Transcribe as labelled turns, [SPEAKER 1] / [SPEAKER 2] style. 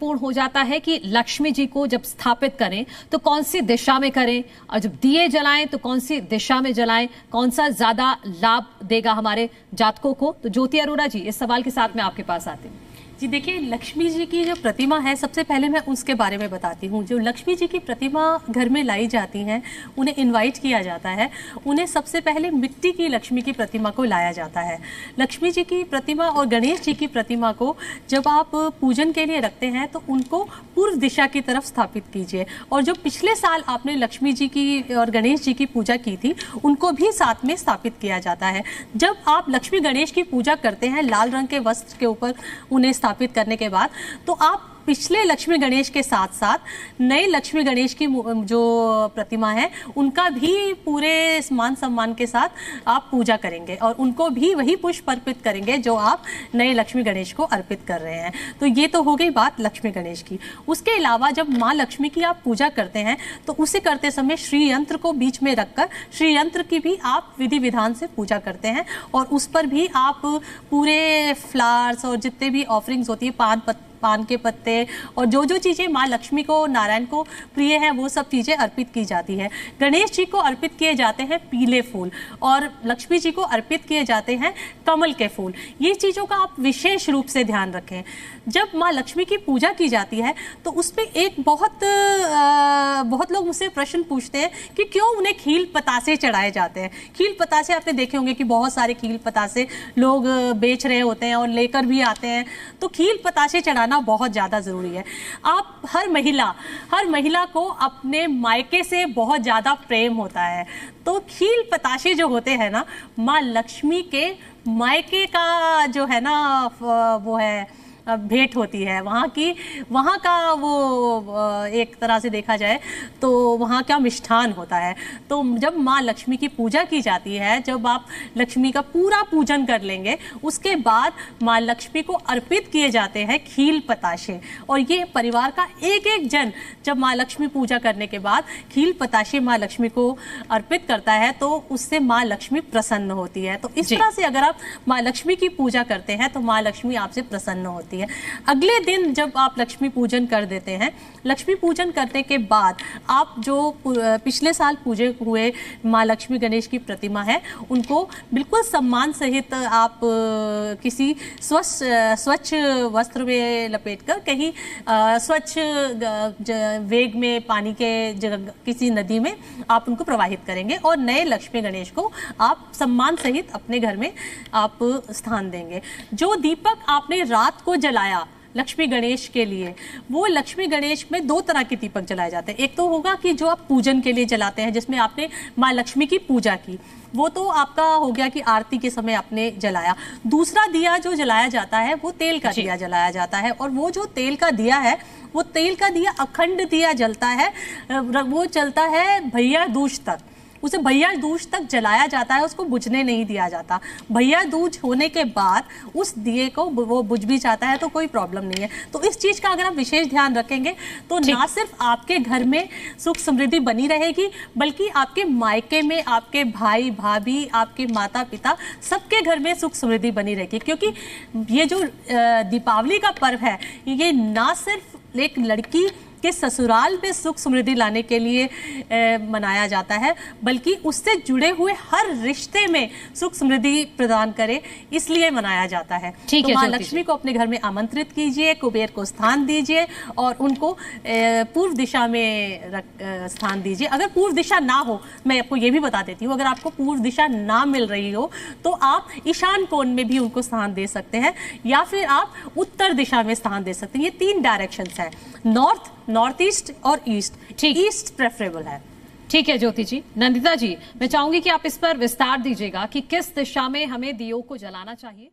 [SPEAKER 1] पूर्ण हो जाता है कि लक्ष्मी जी को जब स्थापित करें तो कौन सी दिशा में करें, और जब दिए जलाएं तो कौन सी दिशा में जलाएं, कौन सा ज्यादा लाभ देगा हमारे जातकों को। तो ज्योति अरोड़ा जी, इस सवाल के साथ मैं आपके पास आती हूँ।
[SPEAKER 2] जी देखिए, लक्ष्मी जी की जो प्रतिमा है, सबसे पहले मैं उसके बारे में बताती हूँ। जो लक्ष्मी जी की प्रतिमा घर में लाई जाती हैं, उन्हें इनवाइट किया जाता है। उन्हें सबसे पहले मिट्टी की लक्ष्मी की प्रतिमा को लाया जाता है। लक्ष्मी जी की प्रतिमा और गणेश जी की प्रतिमा को जब आप पूजन के लिए रखते हैं तो उनको पूर्व दिशा की तरफ स्थापित कीजिए। और जो पिछले साल आपने लक्ष्मी जी की और गणेश जी की पूजा की थी, उनको भी साथ में स्थापित किया जाता है। जब आप लक्ष्मी गणेश की पूजा करते हैं लाल रंग के वस्त्र के ऊपर उन्हें स्थापित करने के बाद, तो आप पिछले लक्ष्मी गणेश के साथ साथ नए लक्ष्मी गणेश की जो प्रतिमा है उनका भी पूरे मान सम्मान के साथ आप पूजा करेंगे और उनको भी वही पुष्प अर्पित करेंगे जो आप नए लक्ष्मी गणेश को अर्पित कर रहे हैं। तो ये तो हो गई बात लक्ष्मी गणेश की। उसके अलावा जब माँ लक्ष्मी की आप पूजा करते हैं तो उसे करते समय श्री यंत्र को बीच में रखकर श्री यंत्र की भी आप विधि विधान से पूजा करते हैं और उस पर भी आप पूरे फ्लावर्स और जितने भी ऑफरिंग्स होती है, पान के पत्ते और जो जो चीज़ें माँ लक्ष्मी को, नारायण को प्रिय है, वो सब चीज़ें अर्पित की जाती है। गणेश जी को अर्पित किए जाते हैं पीले फूल और लक्ष्मी जी को अर्पित किए जाते हैं कमल के फूल। ये चीज़ों का आप विशेष रूप से ध्यान रखें। जब माँ लक्ष्मी की पूजा की जाती है तो उस पर एक बहुत लोग मुझसे प्रश्न पूछते हैं कि क्यों उन्हें खील पतासे चढ़ाए जाते हैं। खील पतासे आपने देखे होंगे कि बहुत सारे खील पतासे लोग बेच रहे होते हैं और लेकर भी आते हैं। तो खील पतासे चढ़ाना बहुत ज़्यादा ज़रूरी है। आप हर महिला को अपने मायके से बहुत ज़्यादा प्रेम होता है, तो खील पताशे जो होते हैं ना, माँ लक्ष्मी के मायके का जो है ना वो है भेंट होती है। वहाँ का वो एक तरह से देखा जाए तो वहाँ का मिष्ठान होता है। तो जब माँ लक्ष्मी की पूजा की जाती है, जब आप लक्ष्मी का पूरा पूजन कर लेंगे, उसके बाद माँ लक्ष्मी को अर्पित किए जाते हैं खील पताशे। और ये परिवार का एक एक जन जब माँ लक्ष्मी पूजा करने के बाद खील पताशे माँ लक्ष्मी को अर्पित करता है तो उससे माँ लक्ष्मी प्रसन्न होती है। तो इस तरह से अगर आप माँ लक्ष्मी की पूजा करते हैं तो माँ लक्ष्मी आपसे प्रसन्न होती है। अगले दिन जब आप लक्ष्मी पूजन कर देते हैं, लक्ष्मी पूजन करने के बाद आप जो पिछले साल पूजे हुए माँ लक्ष्मी गणेश की प्रतिमा है उनको बिल्कुल सम्मान सहित आप किसी स्वच्छ वस्त्र में लपेटकर कहीं स्वच्छ वेग में पानी के जगह किसी नदी में आप उनको प्रवाहित करेंगे और नए लक्ष्मी गणेश को आप सम्मान सहित अपने घर में आप स्थान देंगे। जो दीपक आपने रात को जलाया लक्ष्मी गणेश के लिए, वो लक्ष्मी गणेश में दो तरह के दीपक जलाए जाते हैं। एक तो होगा कि जो आप पूजन के लिए जलाते हैं, जिसमें आपने माँ लक्ष्मी की पूजा की, वो तो आपका हो गया कि आरती के समय आपने जलाया। दूसरा दिया जो जलाया जाता है वो तेल का दिया जलाया जाता है और वो जो तेल का दिया है, वो तेल का दिया अखंड दिया जलता है। वो चलता है भैया दूज तक, उसे भैया दूज तक जलाया जाता है, उसको बुझने नहीं दिया जाता। भैया दूज होने के बाद उस दिए को वो बुझ भी जाता है तो कोई प्रॉब्लम नहीं है। तो इस चीज़ का अगर आप विशेष ध्यान रखेंगे तो ना सिर्फ आपके घर में सुख समृद्धि बनी रहेगी, बल्कि आपके मायके में आपके भाई भाभी, आपके माता पिता, सबके घर में सुख समृद्धि बनी रहेगी। क्योंकि ये जो दीपावली का पर्व है, ये ना सिर्फ एक लड़की के ससुराल में सुख समृद्धि लाने के लिए मनाया जाता है, बल्कि उससे जुड़े हुए हर रिश्ते में सुख समृद्धि प्रदान करे, इसलिए मनाया जाता है। तो माँ लक्ष्मी को अपने घर में आमंत्रित कीजिए, कुबेर को स्थान दीजिए और उनको पूर्व दिशा में स्थान दीजिए। अगर पूर्व दिशा ना हो, मैं आपको ये भी बता देती हूँ, अगर आपको पूर्व दिशा ना मिल रही हो तो आप ईशान कोण में भी उनको स्थान दे सकते हैं या फिर आप उत्तर दिशा में स्थान दे सकते हैं। ये 3 डायरेक्शंस है, नॉर्थ ईस्ट और ईस्ट। ईस्ट प्रेफरेबल है।
[SPEAKER 1] ठीक है ज्योति जी। नंदिता जी, मैं चाहूंगी कि आप इस पर विस्तार दीजिएगा कि किस दिशा में हमें दियों को जलाना चाहिए।